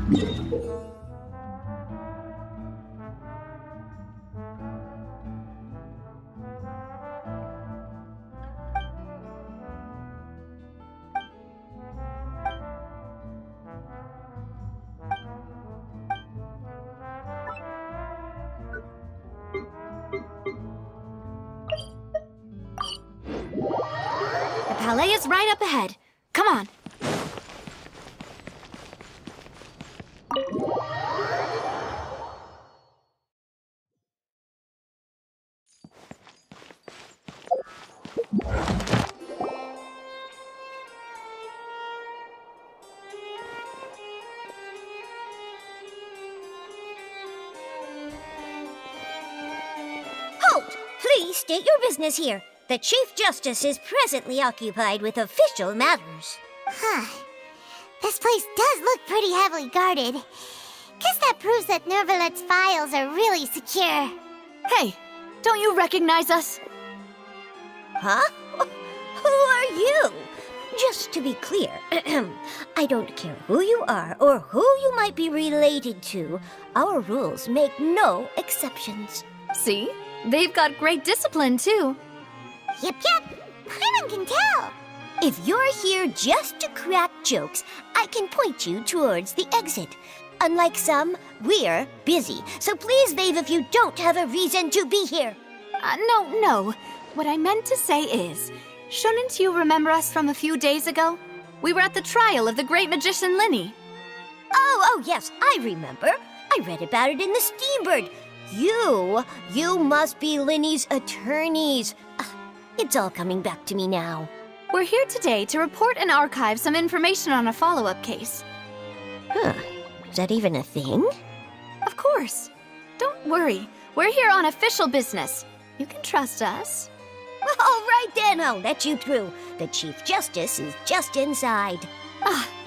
The palais is right up ahead. Come on. Halt! Please state your business here. The Chief Justice is presently occupied with official matters. This place does look pretty heavily guarded. Guess that proves that Nervalet's files are really secure. Hey, don't you recognize us? Huh? Who are you? Just to be clear, I don't care who you are or who you might be related to. Our rules make no exceptions. See? They've got great discipline, too. Yep. Paimon can tell. If you're here just to crack jokes, I can point you towards the exit. Unlike some, we're busy, so please leave if you don't have a reason to be here. No. What I meant to say is, shouldn't you remember us from a few days ago? We were at the trial of the great magician Linny. Oh, yes, I remember. I read about it in the Steambird. You must be Linny's attorneys. It's all coming back to me now. We're here today to report and archive some information on a follow-up case. Is that even a thing? Of course. Don't worry. We're here on official business. You can trust us. All right then, I'll let you through. The Chief Justice is just inside.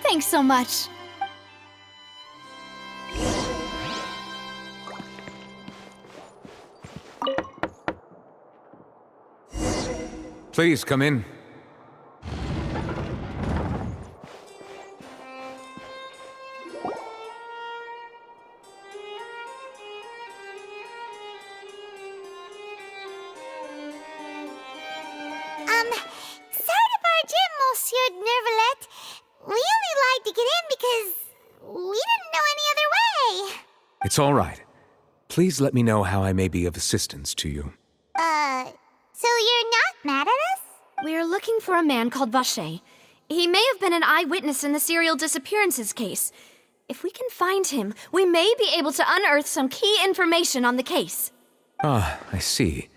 Thanks so much. Please come in. Sorry to barge in, Monsieur Nervalet. We only lied to get in because we didn't know any other way. It's all right. Please let me know how I may be of assistance to you. So you're not mad at us? We're looking for a man called Vacher. He may have been an eyewitness in the serial disappearances case. If we can find him, we may be able to unearth some key information on the case. Ah, I see.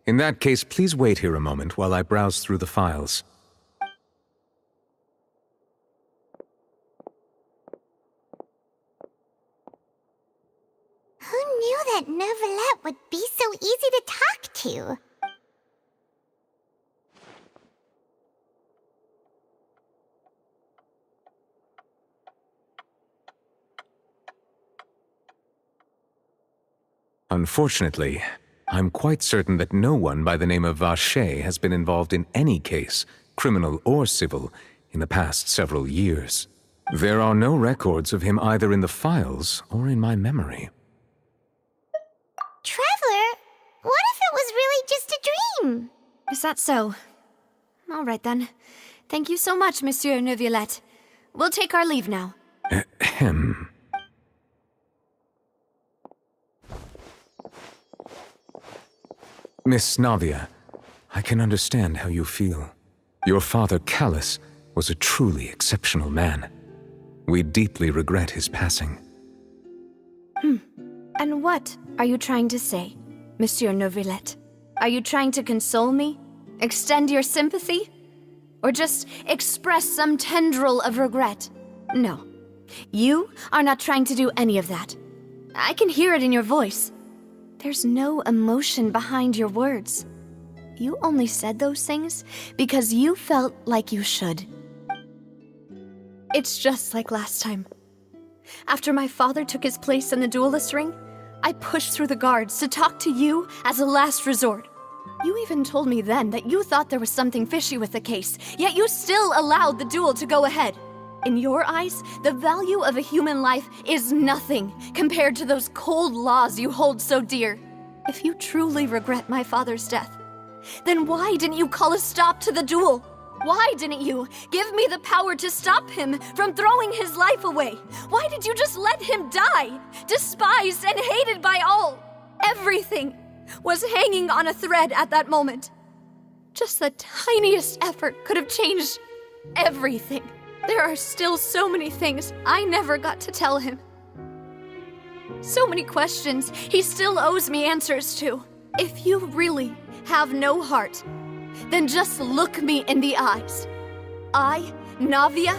In that case, please wait here a moment while I browse through the files. Who knew that Nervalet would be so easy to talk to? Unfortunately, I'm quite certain that no one by the name of Vacher has been involved in any case, criminal or civil, in the past several years. There are no records of him either in the files or in my memory. Traveler, what if it was really just a dream? Is that so? All right then. Thank you so much, Monsieur Neuvillette. We'll take our leave now. Ahem. Miss Navia, I can understand how you feel. Your father, Callus, was a truly exceptional man. We deeply regret his passing. And what are you trying to say, Monsieur Neuvillette? Are you trying to console me? Extend your sympathy? Or just express some tendril of regret? No. You are not trying to do any of that. I can hear it in your voice. There's no emotion behind your words. You only said those things because you felt like you should. It's just like last time. After my father took his place in the duelist ring, I pushed through the guards to talk to you as a last resort. You even told me then that you thought there was something fishy with the case, yet you still allowed the duel to go ahead. In your eyes, the value of a human life is nothing compared to those cold laws you hold so dear. If you truly regret my father's death, then why didn't you call a stop to the duel? Why didn't you give me the power to stop him from throwing his life away? Why did you just let him die, despised and hated by all? Everything was hanging on a thread at that moment. Just the tiniest effort could have changed everything. There are still so many things I never got to tell him. So many questions he still owes me answers to. If you really have no heart, then just look me in the eyes. I, Navia,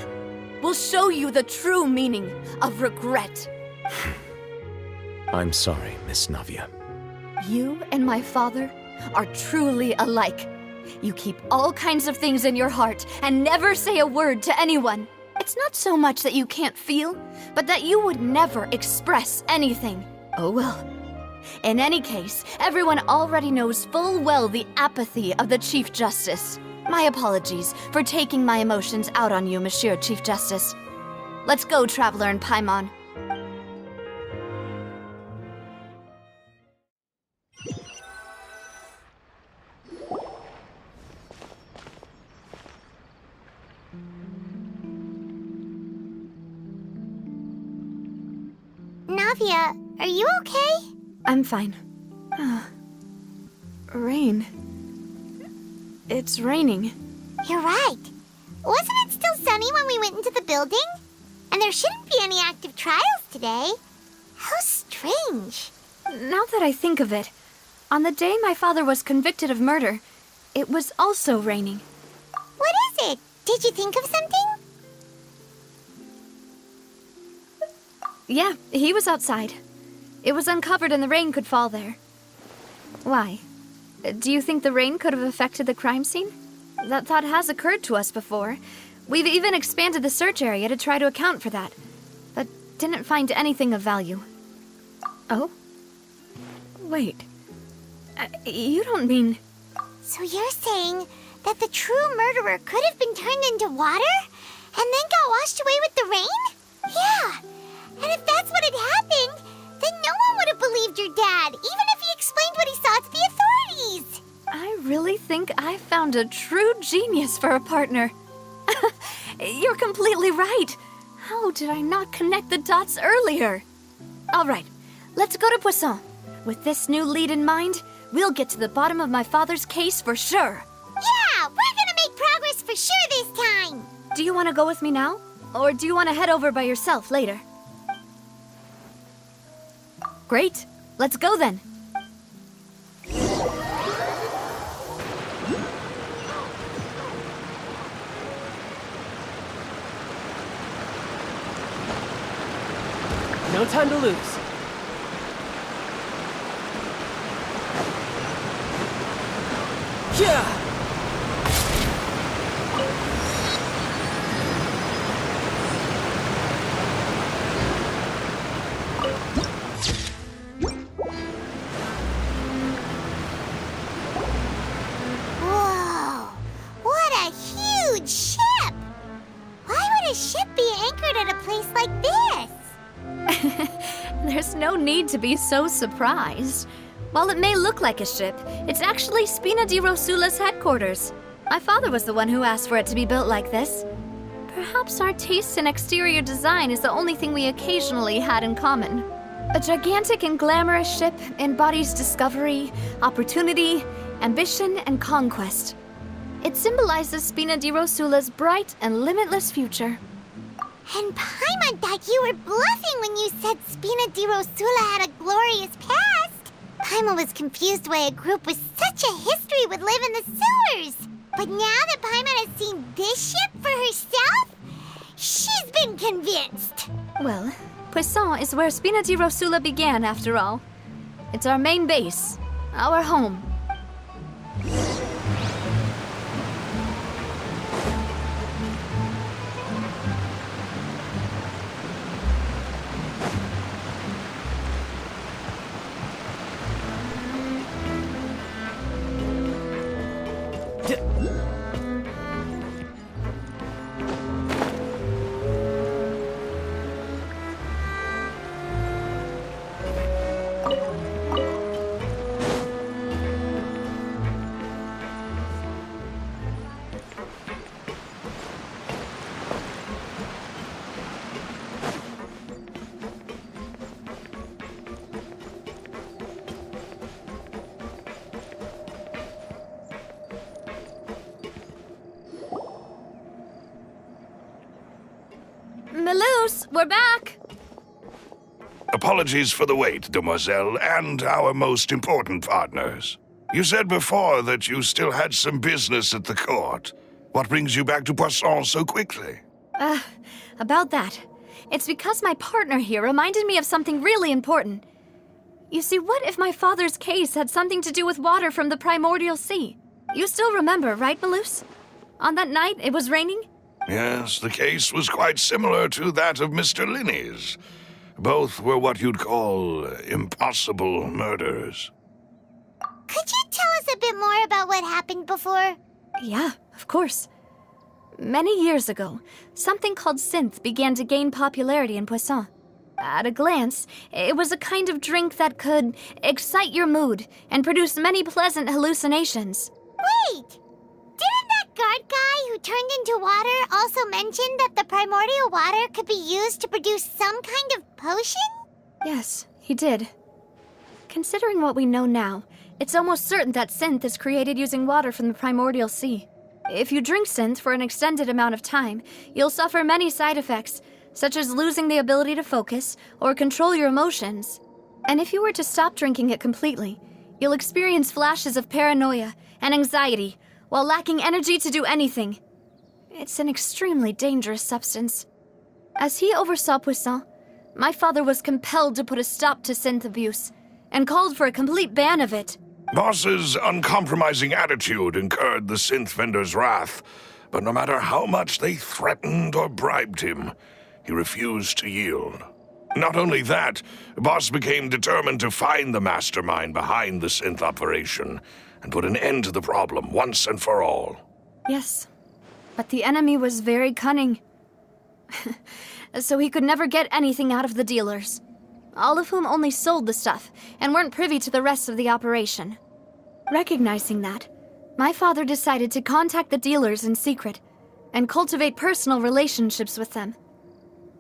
will show you the true meaning of regret. I'm sorry, Miss Navia. You and my father are truly alike. You keep all kinds of things in your heart and never say a word to anyone. It's not so much that you can't feel, but that you would never express anything. Oh well. In any case, everyone already knows full well the apathy of the Chief Justice. My apologies for taking my emotions out on you, Monsieur Chief Justice. Let's go, Traveler and Paimon. Navia, are you okay? I'm fine. Rain. It's raining. You're right. Wasn't it still sunny when we went into the building? And there shouldn't be any active trials today. How strange. Now that I think of it, on the day my father was convicted of murder, it was also raining. What is it? Did you think of something? Yeah, he was outside. It was uncovered and the rain could fall there. Why? Do you think the rain could have affected the crime scene? That thought has occurred to us before. We've even expanded the search area to try to account for that, but didn't find anything of value. Oh? Wait. You don't mean... So you're saying that the true murderer could have been turned into water? And then got washed away with the rain? Yeah. And if that's what had happened, then no one would have believed your dad, even if he explained what he saw to the authorities. I really think I found a true genius for a partner. You're completely right. How did I not connect the dots earlier? All right, let's go to Poisson. With this new lead in mind, we'll get to the bottom of my father's case for sure. Yeah, we're gonna make progress for sure this time. Do you want to go with me now? Or do you want to head over by yourself later? Great. Let's go then. No time to lose. Yeah! Whoa, what a huge ship! Why would a ship be anchored at a place like this? There's no need to be so surprised. While it may look like a ship, it's actually Spina di Rosula's headquarters. My father was the one who asked for it to be built like this. Perhaps our taste in exterior design is the only thing we occasionally had in common. A gigantic and glamorous ship embodies discovery, opportunity, ambition, and conquest. It symbolizes Spina di Rosula's bright and limitless future. And Paimon thought you were bluffing when you said Spina di Rosula had a glorious past. Paimon was confused why a group with such a history would live in the sewers. But now that Paimon has seen this ship for herself, she's been convinced. Well, Poisson is where Spina di Rosula began, after all. It's our main base, our home. Melus, we're back! Apologies for the wait, demoiselle, and our most important partners. You said before that you still had some business at the court. What brings you back to Poisson so quickly? About that. It's because my partner here reminded me of something really important. You see, what if my father's case had something to do with water from the primordial sea? You still remember, right, Melus? On that night, it was raining? Yes, the case was quite similar to that of Mr. Linney's. Both were what you'd call impossible murders. Could you tell us a bit more about what happened before? Yeah, of course. Many years ago, something called synth began to gain popularity in Poisson. At a glance, it was a kind of drink that could excite your mood and produce many pleasant hallucinations. Wait! Didn't that guard guy who turned into water also mention that the primordial water could be used to produce some kind of potion? Yes, he did. Considering what we know now, it's almost certain that synth is created using water from the primordial sea. If you drink synth for an extended amount of time, you'll suffer many side effects, such as losing the ability to focus or control your emotions. And if you were to stop drinking it completely, you'll experience flashes of paranoia and anxiety while lacking energy to do anything. It's an extremely dangerous substance. As he oversaw Poisson, my father was compelled to put a stop to synth abuse and called for a complete ban of it. Boss's uncompromising attitude incurred the synth vendor's wrath, but no matter how much they threatened or bribed him, he refused to yield. Not only that, Boss became determined to find the mastermind behind the synth operation and put an end to the problem once and for all. Yes, but the enemy was very cunning. So he could never get anything out of the dealers, all of whom only sold the stuff and weren't privy to the rest of the operation. Recognizing that, my father decided to contact the dealers in secret and cultivate personal relationships with them.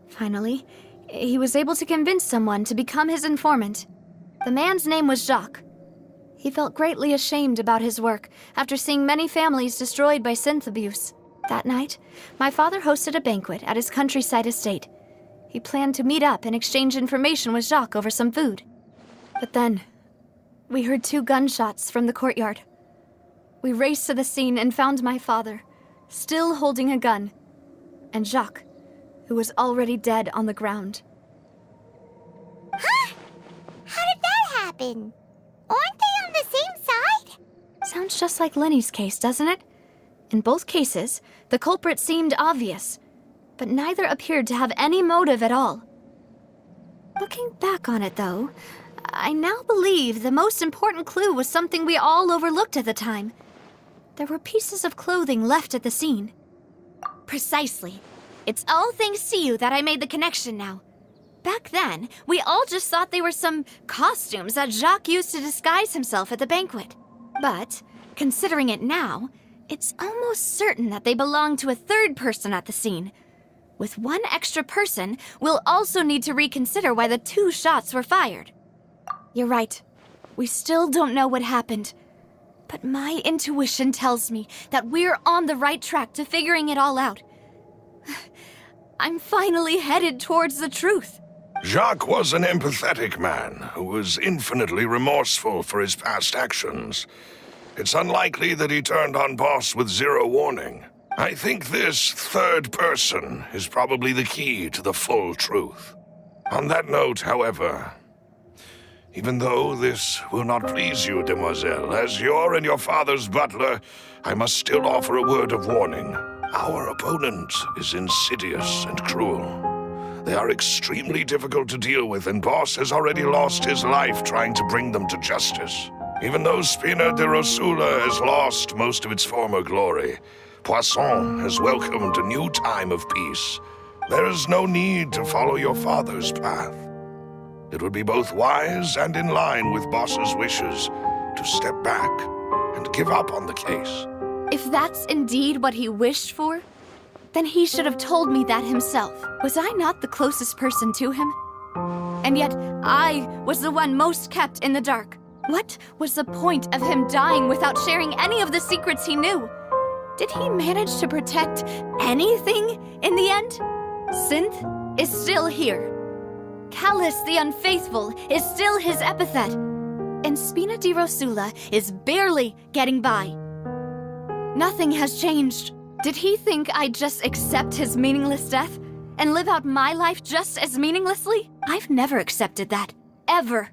Finally, he was able to convince someone to become his informant. The man's name was Jacques. He felt greatly ashamed about his work after seeing many families destroyed by synth abuse. That night, my father hosted a banquet at his countryside estate. He planned to meet up and exchange information with Jacques over some food. But then, we heard 2 gunshots from the courtyard. We raced to the scene and found my father, still holding a gun, and Jacques, who was already dead on the ground. Huh? How did that happen? Aren't they on the same side? Sounds just like Lenny's case, doesn't it? In both cases, the culprit seemed obvious, but neither appeared to have any motive at all. Looking back on it, though, I now believe the most important clue was something we all overlooked at the time. There were pieces of clothing left at the scene. Precisely. It's all thanks to you that I made the connection now. Back then, we all just thought they were some costumes that Jacques used to disguise himself at the banquet. But, considering it now, it's almost certain that they belong to a third person at the scene. With one extra person, we'll also need to reconsider why the 2 shots were fired. You're right. We still don't know what happened. But my intuition tells me that we're on the right track to figuring it all out. I'm finally headed towards the truth. Jacques was an empathetic man who was infinitely remorseful for his past actions. It's unlikely that he turned on Boss with 0 warning. I think this third person is probably the key to the full truth. On that note, however, even though this will not please you, demoiselle, as your and your father's butler, I must still offer a word of warning. Our opponent is insidious and cruel. They are extremely difficult to deal with, and Boss has already lost his life trying to bring them to justice. Even though Spina de Rosula has lost most of its former glory, Poisson has welcomed a new time of peace. There is no need to follow your father's path. It would be both wise and in line with Boss's wishes to step back and give up on the case. If that's indeed what he wished for, then he should have told me that himself. Was I not the closest person to him? And yet, I was the one most kept in the dark. What was the point of him dying without sharing any of the secrets he knew? Did he manage to protect anything in the end? Synth is still here. Callus the Unfaithful is still his epithet. And Spina di Rosula is barely getting by. Nothing has changed. Did he think I'd just accept his meaningless death and live out my life just as meaninglessly? I've never accepted that. Ever.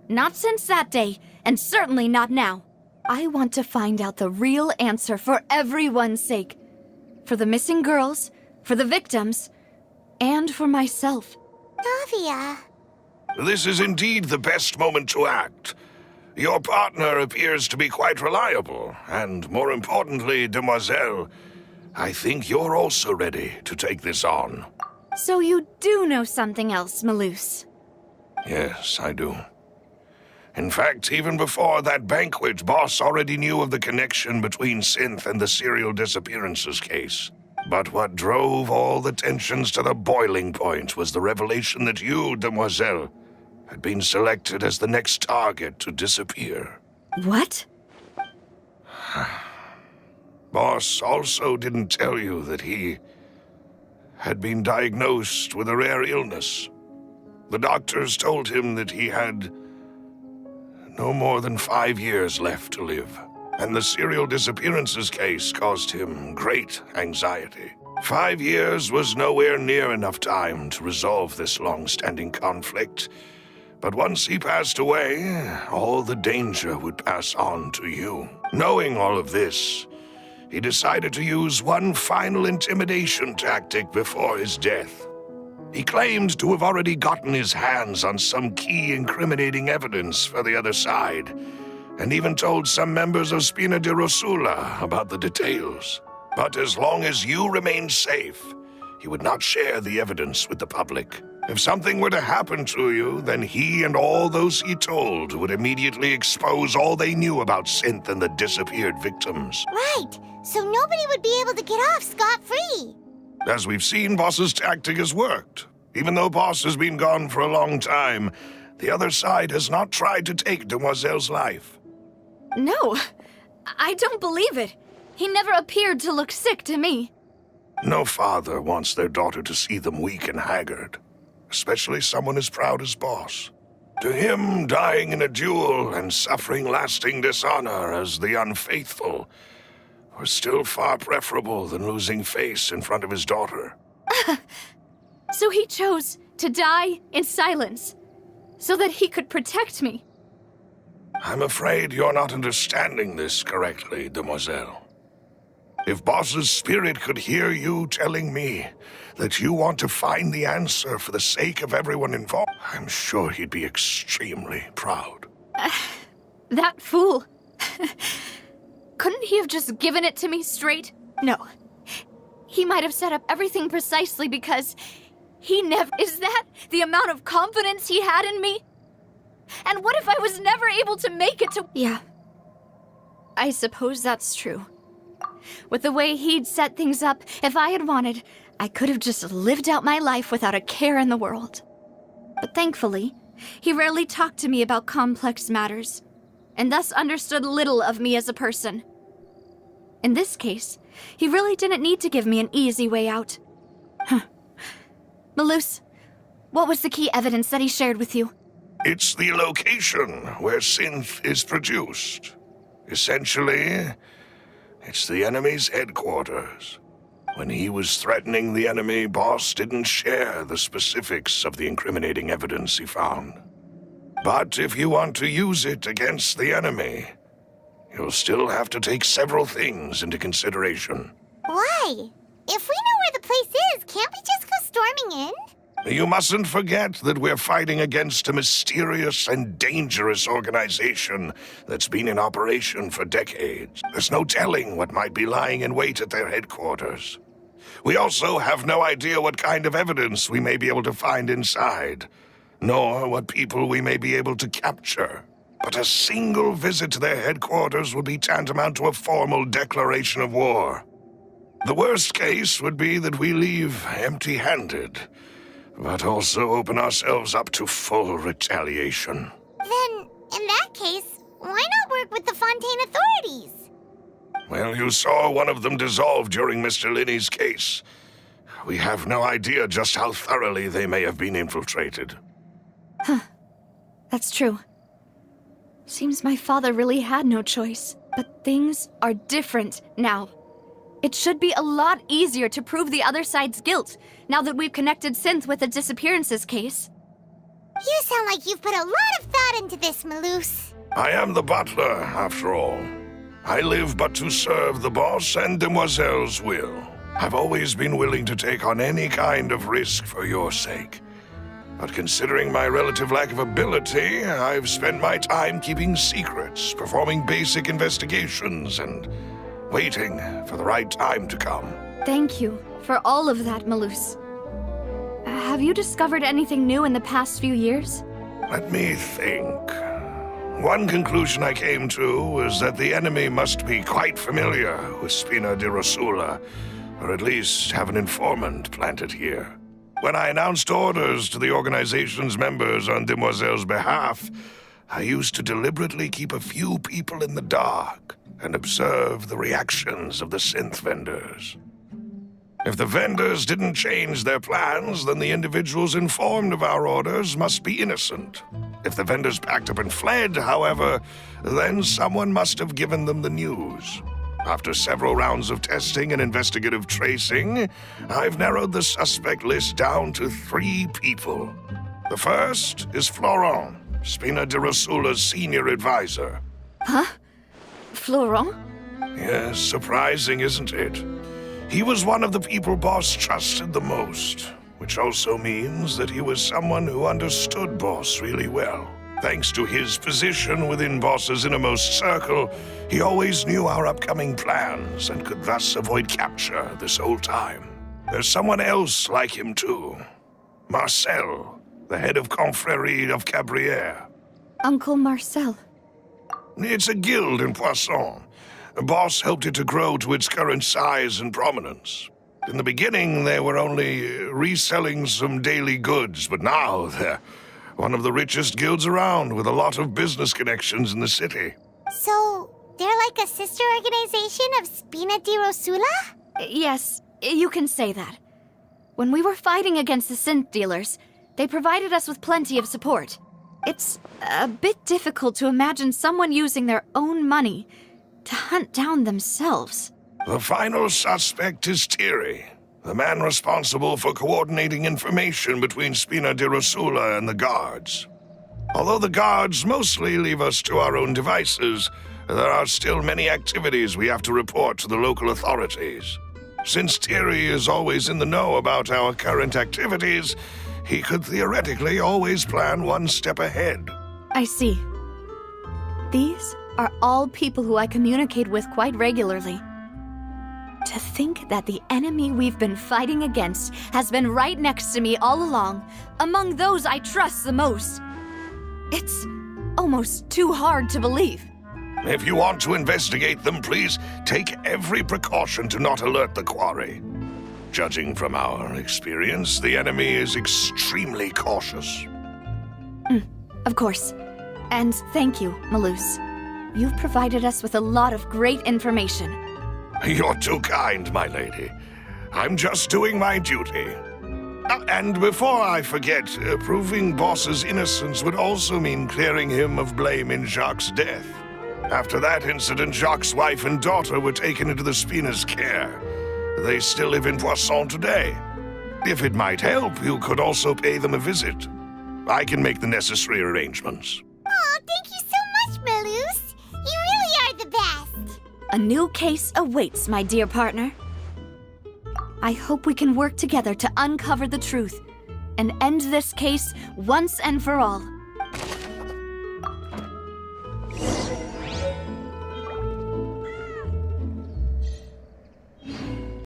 Not since that day, and certainly not now. I want to find out the real answer for everyone's sake. For the missing girls, for the victims, and for myself. Navia. This is indeed the best moment to act. Your partner appears to be quite reliable, and more importantly, Demoiselle, I think you're also ready to take this on. So you do know something else, Malus? Yes, I do. In fact, even before that banquet, Boss already knew of the connection between Synth and the serial disappearances case. But what drove all the tensions to the boiling point was the revelation that you, Demoiselle, had been selected as the next target to disappear. What? Boss also didn't tell you that he had been diagnosed with a rare illness. The doctors told him that he had no more than 5 years left to live, and the serial disappearances case caused him great anxiety. 5 years was nowhere near enough time to resolve this long-standing conflict, but once he passed away, all the danger would pass on to you. Knowing all of this, he decided to use one final intimidation tactic before his death. He claimed to have already gotten his hands on some key incriminating evidence for the other side, and even told some members of Spina di Rosula about the details. But as long as you remained safe, he would not share the evidence with the public. If something were to happen to you, then he and all those he told would immediately expose all they knew about Synth and the disappeared victims. Right, so nobody would be able to get off scot-free. As we've seen, Boss's tactic has worked. Even though Boss has been gone for a long time, the other side has not tried to take Demoiselle's life. No, I don't believe it. He never appeared to look sick to me. No father wants their daughter to see them weak and haggard, especially someone as proud as Boss. To him, dying in a duel and suffering lasting dishonor as the Unfaithful was still far preferable than losing face in front of his daughter. So he chose to die in silence, so that he could protect me. I'm afraid you're not understanding this correctly, Demoiselle. If Boss's spirit could hear you telling me that you want to find the answer for the sake of everyone involved, I'm sure he'd be extremely proud. That fool. Couldn't he have just given it to me straight? No. He might have set up everything precisely because he never... Is that the amount of confidence he had in me? And what if I was never able to make it to... Yeah. I suppose that's true. With the way he'd set things up, if I had wanted, I could have just lived out my life without a care in the world. But thankfully, he rarely talked to me about complex matters, and thus understood little of me as a person. In this case, he really didn't need to give me an easy way out. Malus, what was the key evidence that he shared with you? It's the location where Synth is produced. Essentially, it's the enemy's headquarters. When he was threatening the enemy, Boss didn't share the specifics of the incriminating evidence he found. But if you want to use it against the enemy, you'll still have to take several things into consideration. Why? If we know where the place is, can't we just go storming in? You mustn't forget that we're fighting against a mysterious and dangerous organization that's been in operation for decades. There's no telling what might be lying in wait at their headquarters. We also have no idea what kind of evidence we may be able to find inside. nor what people we may be able to capture. But a single visit to their headquarters would be tantamount to a formal declaration of war. The worst case would be that we leave empty-handed, but also open ourselves up to full retaliation. Then, in that case, why not work with the Fontaine authorities? Well, you saw one of them dissolve during Mr. Linney's case. We have no idea just how thoroughly they may have been infiltrated. That's true. Seems my father really had no choice. But things are different now. It should be a lot easier to prove the other side's guilt, now that we've connected Synth with the disappearances case. You sound like you've put a lot of thought into this, Maloose. I am the butler, after all. I live but to serve the boss and Demoiselle's will. I've always been willing to take on any kind of risk for your sake. But considering my relative lack of ability, I've spent my time keeping secrets, performing basic investigations, and waiting for the right time to come. Thank you for all of that, Maloose. Have you discovered anything new in the past few years? Let me think. One conclusion I came to was that the enemy must be quite familiar with Spina di Rosula, or at least have an informant planted here. When I announced orders to the organization's members on Demoiselle's behalf, I used to deliberately keep a few people in the dark and observe the reactions of the synth vendors. If the vendors didn't change their plans, then the individuals informed of our orders must be innocent. If the vendors packed up and fled, however, then someone must have given them the news. After several rounds of testing and investigative tracing, I've narrowed the suspect list down to 3 people. The first is Florent, Spina di Rosula's senior advisor. Huh? Florent? Yes, surprising, isn't it? He was one of the people Boss trusted the most, which also means that he was someone who understood Boss really well. Thanks to his position within Boss's innermost circle, he always knew our upcoming plans and could thus avoid capture this whole time. There's someone else like him too. Marcel, the head of Confrérie of Cabrières. Uncle Marcel. It's a guild in Poisson. Boss helped it to grow to its current size and prominence. In the beginning, they were only reselling some daily goods, but now they're one of the richest guilds around, with a lot of business connections in the city. So, they're like a sister organization of Spina di Rosula? Yes, you can say that. When we were fighting against the synth dealers, they provided us with plenty of support. It's a bit difficult to imagine someone using their own money to hunt down themselves. The final suspect is Thierry, the man responsible for coordinating information between Spina di Rosula and the guards. Although the guards mostly leave us to our own devices, there are still many activities we have to report to the local authorities. Since Thierry is always in the know about our current activities, he could theoretically always plan one step ahead. I see. These are all people who I communicate with quite regularly. To think that the enemy we've been fighting against has been right next to me all along, among those I trust the most. It's almost too hard to believe. If you want to investigate them, please take every precaution to not alert the quarry. Judging from our experience, the enemy is extremely cautious. Of course. And thank you, Maloose. You've provided us with a lot of great information. You're too kind, my lady. I'm just doing my duty. And before I forget, proving Boss's innocence would also mean clearing him of blame in Jacques' death. After that incident, Jacques' wife and daughter were taken into the Spina's care. They still live in Poisson today. If it might help, you could also pay them a visit. I can make the necessary arrangements. Aw, thank you so much, Maloose. You really are the best. A new case awaits, my dear partner. I hope we can work together to uncover the truth and end this case once and for all.